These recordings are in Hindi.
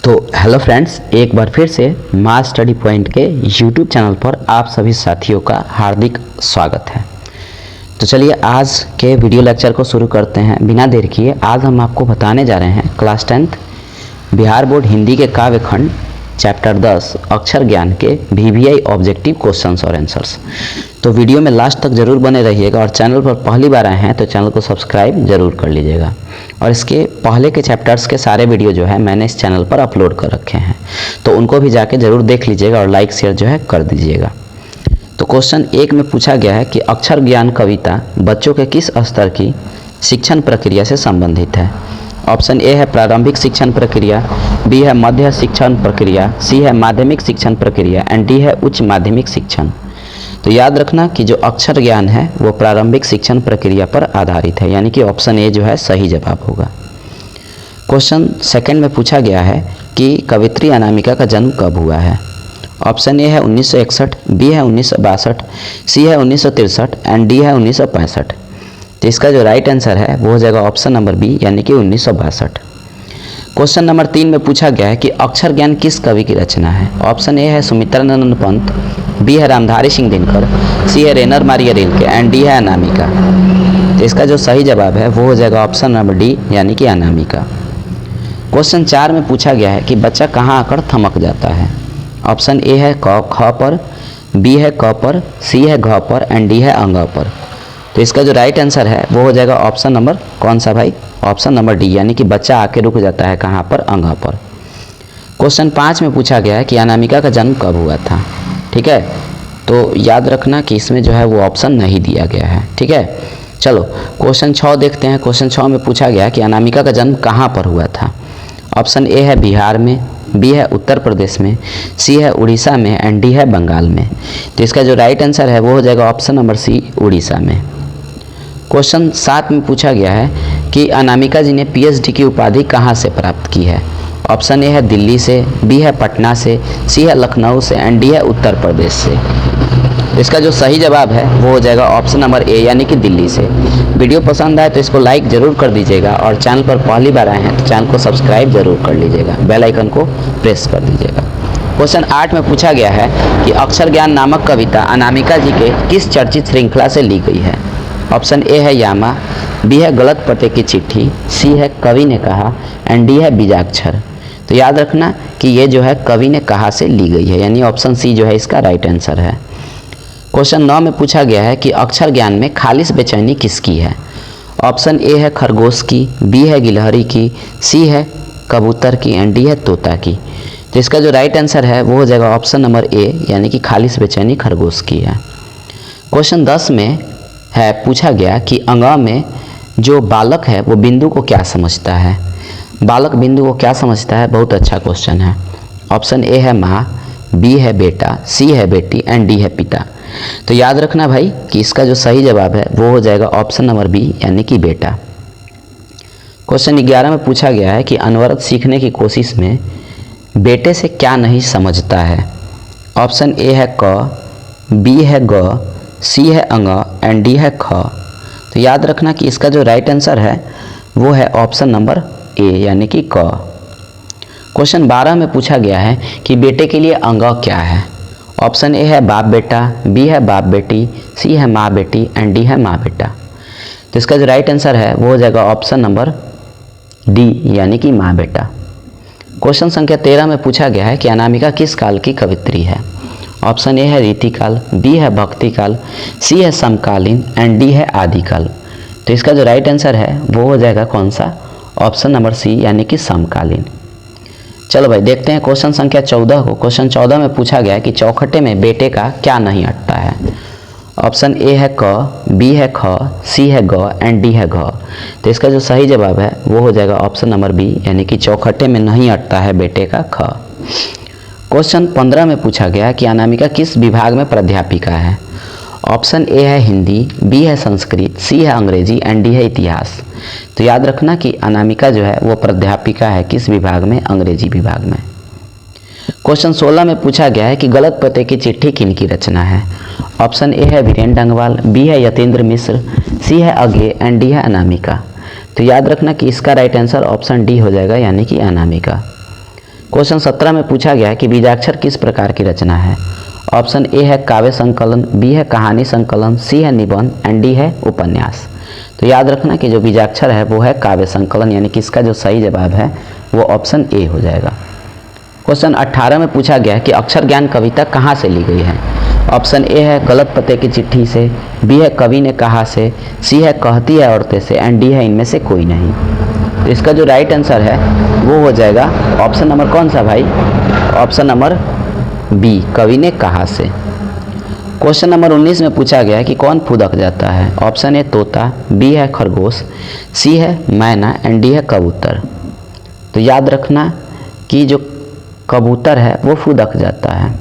तो हेलो फ्रेंड्स, एक बार फिर से मास स्टडी पॉइंट के यूट्यूब चैनल पर आप सभी साथियों का हार्दिक स्वागत है। तो चलिए आज के वीडियो लेक्चर को शुरू करते हैं बिना देर किए। आज हम आपको बताने जा रहे हैं class 10th Bihar board Hindi के काव्य खंड चैप्टर 10 अक्षर ज्ञान के VVI ऑब्जेक्टिव क्वेश्चंस और आंसर्स। तो वीडियो में लास्ट तक जरूर बने रहिएगा और चैनल पर पहली बार आए हैं तो चैनल को सब्सक्राइब जरूर कर लीजिएगा। और इसके पहले के चैप्टर्स के सारे वीडियो जो है मैंने इस चैनल पर अपलोड कर रखे हैं, तो उनको भी जाके जरूर देख लीजिएगा और लाइक शेयर जो है कर दीजिएगा। तो क्वेश्चन 1 में पूछा गया है कि अक्षर ज्ञान कविता बच्चों के किस स्तर की शिक्षण प्रक्रिया से संबंधित है। ऑप्शन ए है प्रारंभिक शिक्षण प्रक्रिया, बी है मध्य शिक्षण प्रक्रिया, सी है माध्यमिक शिक्षण प्रक्रिया एंड डी है उच्च माध्यमिक शिक्षण। तो याद रखना कि जो अक्षर ज्ञान है वो प्रारंभिक शिक्षण प्रक्रिया पर आधारित है, यानी कि ऑप्शन ए जो है सही जवाब होगा। क्वेश्चन 2 में पूछा गया है कि कवित्री अनामिका का जन्म कब हुआ है। ऑप्शन ए है 1961, बी है 1962, सी है 1963 एंड डी है 1965। तो इसका जो राइट आंसर है वो हो जाएगा ऑप्शन नंबर बी, यानी कि 1962। क्वेश्चन नंबर 3 में पूछा गया है कि अक्षर ज्ञान किस कवि की रचना है। ऑप्शन ए है सुमित्रानंद पंत, बी है रामधारी सिंह दिनकर, सी है रेनर मारिया रिल्के एंड डी है अनामिका। तो इसका जो सही जवाब है वो हो जाएगा ऑप्शन नंबर डी, यानी कि अनामिका। क्वेश्चन 4 में पूछा गया है कि बच्चा कहाँ आकर थमक जाता है। ऑप्शन ए है क ख पर, बी है क पर, सी है घ पर एंड डी है अंग पर। तो इसका जो राइट आंसर है वो हो जाएगा ऑप्शन नंबर कौन सा भाई, ऑप्शन नंबर डी, यानी कि बच्चा आके रुक जाता है कहाँ पर, अंग पर। क्वेश्चन 5 में पूछा गया है कि अनामिका का जन्म कब हुआ था। ठीक है, तो याद रखना कि इसमें जो है वो ऑप्शन नहीं दिया गया है। ठीक है, चलो क्वेश्चन 6 देखते हैं। क्वेश्चन 6 में पूछा गया कि अनामिका का जन्म कहाँ पर हुआ था। ऑप्शन ए है बिहार में, बी है उत्तर प्रदेश में, सी है उड़ीसा में एंड डी है बंगाल में। तो इसका जो राइट आंसर है वो हो जाएगा ऑप्शन नंबर सी, उड़ीसा में। क्वेश्चन 7 में पूछा गया है कि अनामिका जी ने PhD की उपाधि कहाँ से प्राप्त की है। ऑप्शन ए है दिल्ली से, बी है पटना से, सी है लखनऊ से एंड डी है उत्तर प्रदेश से। इसका जो सही जवाब है वो हो जाएगा ऑप्शन नंबर ए, यानी कि दिल्ली से। वीडियो पसंद आए तो इसको लाइक ज़रूर कर दीजिएगा और चैनल पर पहली बार आए हैं तो चैनल को सब्सक्राइब जरूर कर लीजिएगा, बेल आइकन को प्रेस कर दीजिएगा। क्वेश्चन 8 में पूछा गया है कि अक्षर ज्ञान नामक कविता अनामिका जी के किस चर्चित श्रृंखला से ली गई है। ऑप्शन ए है यामा, बी है गलत पते की चिट्ठी, सी है कवि ने कहा एंड डी है बीजाक्षर। तो याद रखना कि ये जो है कवि ने कहा से ली गई है, यानी ऑप्शन सी जो है इसका राइट आंसर है। क्वेश्चन 9 में पूछा गया है कि अक्षर ज्ञान में खालिस बेचैनी किसकी है। ऑप्शन ए है खरगोश की, बी है गिलहरी की, सी है कबूतर की एंड डी है तोता की। तो इसका जो राइट आंसर है वो हो जाएगा ऑप्शन नंबर ए, यानी कि खालिस बेचैनी खरगोश की है। क्वेश्चन 10 में है पूछा गया कि अंगा में जो बालक है वो बिंदु को क्या समझता है। बालक बिंदु को क्या समझता है, बहुत अच्छा क्वेश्चन है। ऑप्शन ए है माँ, बी है बेटा, सी है बेटी एंड डी है पिता। तो याद रखना भाई कि इसका जो सही जवाब है वो हो जाएगा ऑप्शन नंबर बी, यानी कि बेटा। क्वेश्चन 11 में पूछा गया है कि अनवरत सीखने की कोशिश में बेटे से क्या नहीं समझता है। ऑप्शन ए है क, बी है ग, सी है अंग एंड डी है ख। तो याद रखना कि इसका जो राइट आंसर है वो है ऑप्शन नंबर ए, यानी कि क। क्वेश्चन 12 में पूछा गया है कि बेटे के लिए अंग क्या है। ऑप्शन ए है बाप बेटा, बी है बाप बेटी, सी है माँ बेटी एंड डी है माँ बेटा। तो इसका जो राइट आंसर है वो हो जाएगा ऑप्शन नंबर डी, यानी कि माँ बेटा। क्वेश्चन संख्या 13 में पूछा गया है कि अनामिका किस काल की कवित्री है। ऑप्शन ए है रीतिकाल, बी है भक्तिकाल, सी है समकालीन एंड डी है आदिकाल। तो इसका जो राइट आंसर है वो हो जाएगा कौन सा, ऑप्शन नंबर सी, यानी कि समकालीन। चलो भाई देखते हैं क्वेश्चन संख्या 14 को। क्वेश्चन 14 में पूछा गया है कि चौखटे में बेटे का क्या नहीं अटता है। ऑप्शन ए है क, बी है ख, सी है ग एंड डी है घ। तो इसका जो सही जवाब है वो हो जाएगा ऑप्शन नंबर बी, यानी कि चौखटे में नहीं अटता है बेटे का ख। क्वेश्चन 15 में पूछा गया कि अनामिका किस विभाग में प्राध्यापिका है। ऑप्शन ए है हिंदी, बी है संस्कृत, सी है अंग्रेजी एंड डी है इतिहास। तो याद रखना कि अनामिका जो है वो प्राध्यापिका है किस विभाग में, अंग्रेजी विभाग में। क्वेश्चन 16 में पूछा गया है कि गलत पते की चिट्ठी किनकी रचना है। ऑप्शन ए है वीरेंद्र डंगवाल, बी है यतेंद्र मिश्र, सी है अज्ञे एंड डी है अनामिका। तो याद रखना कि इसका राइट आंसर ऑप्शन डी हो जाएगा, यानी कि अनामिका। क्वेश्चन 17 में पूछा गया है कि बीजाक्षर किस प्रकार की रचना है। ऑप्शन ए है काव्य संकलन, बी है कहानी संकलन, सी है निबंध एंड डी है उपन्यास। तो याद रखना कि जो बीजाक्षर है वो है काव्य संकलन, यानी कि इसका जो सही जवाब है वो ऑप्शन ए हो जाएगा। क्वेश्चन 18 में पूछा गया है कि अक्षर ज्ञान कविता कहाँ से ली गई है। ऑप्शन ए है गलत पते की चिट्ठी से, बी है कवि ने कहा से, सी है कहती है औरतें से एंड डी है इनमें से कोई नहीं। तो इसका जो राइट आंसर है वो हो जाएगा ऑप्शन नंबर कौन सा भाई, ऑप्शन नंबर बी, कवि ने कहा से। क्वेश्चन नंबर 19 में पूछा गया है कि कौन फुदक जाता है। ऑप्शन ए तोता, बी है खरगोश, सी है मैना एंड डी है कबूतर। तो याद रखना कि जो कबूतर है वो फुदक जाता है।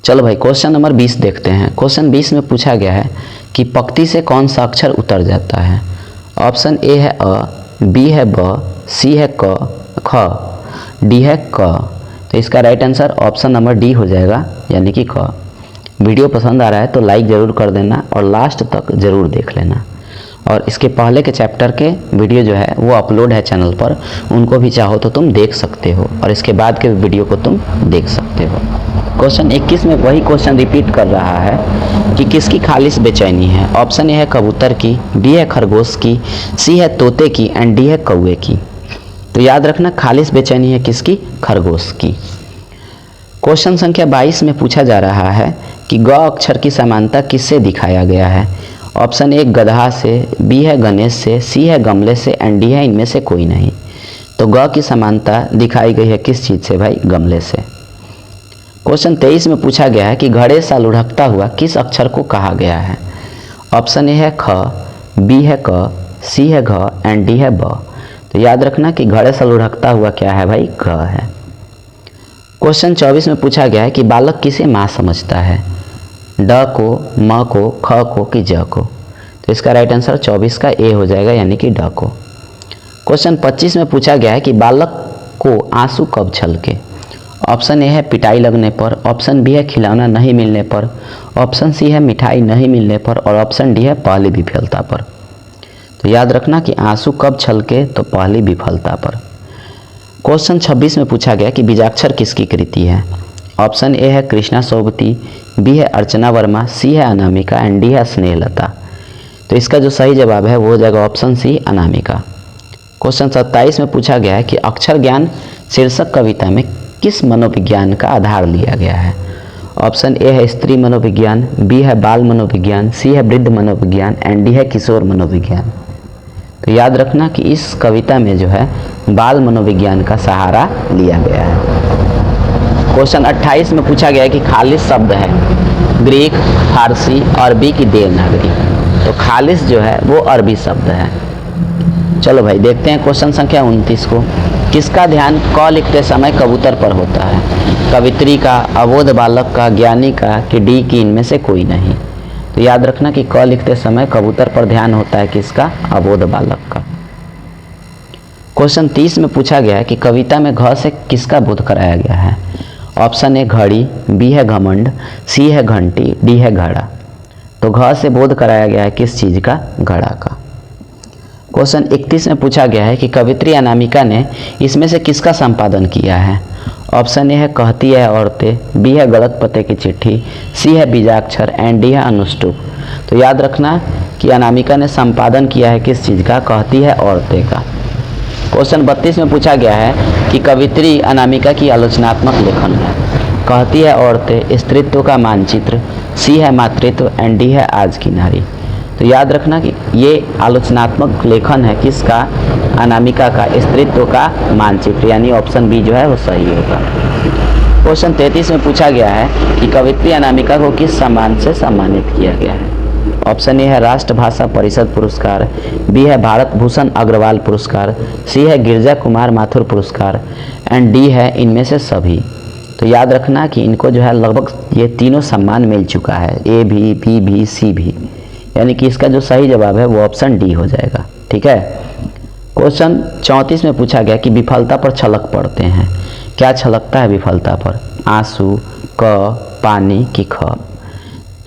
चलो भाई क्वेश्चन नंबर 20 देखते हैं। क्वेश्चन 20 में पूछा गया है कि पंक्ति से कौन सा अक्षर उतर जाता है। ऑप्शन ए है अ, बी है ब, सी है क, ख, डी है क। तो इसका right answer option number D हो जाएगा, यानी कि क। वीडियो पसंद आ रहा है तो लाइक ज़रूर कर देना और लास्ट तक ज़रूर देख लेना। और इसके पहले के चैप्टर के वीडियो जो है वो अपलोड है चैनल पर, उनको भी चाहो तो तुम देख सकते हो और इसके बाद के वीडियो को तुम देख सकते हो। क्वेश्चन 21 में वही क्वेश्चन रिपीट कर रहा है कि किसकी खालिश बेचैनी है। ऑप्शन ए है कबूतर की, बी है खरगोश की, सी है तोते की एंड डी है कौवे की। तो याद रखना खालिश बेचैनी है किसकी, खरगोश की। क्वेश्चन संख्या 22 में पूछा जा रहा है कि ग अक्षर की समानता किससे दिखाया गया है। ऑप्शन ए गधा से, बी है गणेश से, सी है गमले से एंड डी है इनमें से कोई नहीं। तो ग की समानता दिखाई गई है किस चीज़ से भाई, गमले से। क्वेश्चन 23 में पूछा गया है कि घड़े सा लुढ़कता हुआ किस अक्षर को कहा गया है। ऑप्शन ए है ख, बी है क, सी है घ एंड डी है ब। तो याद रखना कि घड़े से लुढ़कता हुआ क्या है भाई, घ है। क्वेश्चन 24 में पूछा गया है कि बालक किसे माँ समझता है, ड को, म को, ख को कि ज को। तो इसका राइट आंसर 24 का ए हो जाएगा, यानी कि ड को। क्वेश्चन 25 में पूछा गया है कि बालक को आंसू कब छलके। ऑप्शन ए है पिटाई लगने पर, ऑप्शन बी है खिलौना नहीं मिलने पर, ऑप्शन सी है मिठाई नहीं मिलने पर और ऑप्शन डी है पहली विफलता पर। तो याद रखना कि आंसू कब छलके, तो पहली विफलता पर। क्वेश्चन 26 में पूछा गया कि बीजाक्षर किसकी कृति है। ऑप्शन ए है कृष्णा सोबती, बी है अर्चना वर्मा, सी है अनामिका एंड डी है स्नेहलता। तो इसका जो सही जवाब है वो हो जाएगा ऑप्शन सी, अनामिका। क्वेश्चन 27 में पूछा गया है कि अक्षर ज्ञान शीर्षक कविता में किस मनोविज्ञान का आधार लिया गया है। ऑप्शन ए है स्त्री मनोविज्ञान, बी है बाल मनोविज्ञान, सी है वृद्ध मनोविज्ञान एंड डी है किशोर मनोविज्ञान। तो याद रखना कि इस कविता में जो है बाल मनोविज्ञान का सहारा लिया गया है। क्वेश्चन 28 में पूछा गया है कि खालिश शब्द है ग्रीक, फारसी, अरबी की देवनागरी। तो खालिश जो है वो अरबी शब्द है। चलो भाई देखते हैं क्वेश्चन संख्या 29 को। किसका ध्यान क लिखते समय कबूतर पर होता है। कवित्री का, अबोध बालक का, ज्ञानी का कि डी की इनमें से कोई नहीं। तो याद रखना कि क लिखते समय कबूतर पर ध्यान होता है किसका, अबोध बालक का। क्वेश्चन 30 में पूछा गया है कि कविता में घ से किसका बोध कराया गया है। ऑप्शन ए घड़ी, बी है घमंड, सी है घंटी, डी है घड़ा। तो घ से बोध कराया गया है किस चीज़ का, घड़ा का। क्वेश्चन 31 में पूछा गया है कि कवित्री अनामिका ने इसमें से किसका संपादन किया है। ऑप्शन ए है कहती है औरतें, बी है गलत पते की चिट्ठी, सी है बीजाक्षर एंड डी है अनुष्टुप। तो याद रखना कि अनामिका ने संपादन किया है किस चीज़ का, कहती है औरतें का। क्वेश्चन 32 में पूछा गया है कि कवित्री अनामिका की आलोचनात्मक लेखन है। कहती है औरतें स्त्रीत्व का मानचित्र, सी है मातृत्व एंड डी है आज की नारी। तो याद रखना कि ये आलोचनात्मक लेखन है किसका, अनामिका का, स्त्रीत्व का मानचित्र, यानी ऑप्शन बी जो है वो सही होगा। क्वेश्चन 33 में पूछा गया है कि कवित्री अनामिका को किस सम्मान से सम्मानित किया गया है। ऑप्शन ए है राष्ट्रभाषा परिषद पुरस्कार, बी है भारत भूषण अग्रवाल पुरस्कार, सी है गिरजा कुमार माथुर पुरस्कार एंड डी है इनमें से सभी। तो याद रखना कि इनको जो है लगभग ये तीनों सम्मान मिल चुका है, ए भी, बी भी, सी भी, यानी कि इसका जो सही जवाब है वो ऑप्शन डी हो जाएगा। ठीक है। क्वेश्चन 34 में पूछा गया कि विफलता पर छलक पड़ते हैं। क्या छलकता है विफलता पर, आंसू, क, पानी कि ख।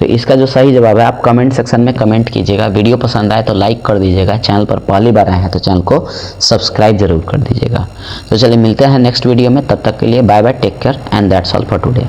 तो इसका जो सही जवाब है आप कमेंट सेक्शन में कमेंट कीजिएगा। वीडियो पसंद आए तो लाइक कर दीजिएगा, चैनल पर पहली बार आए हैं तो चैनल को सब्सक्राइब जरूर कर दीजिएगा। तो चलिए मिलते हैं नेक्स्ट वीडियो में, तब तक के लिए bye bye, take care and that's all for today.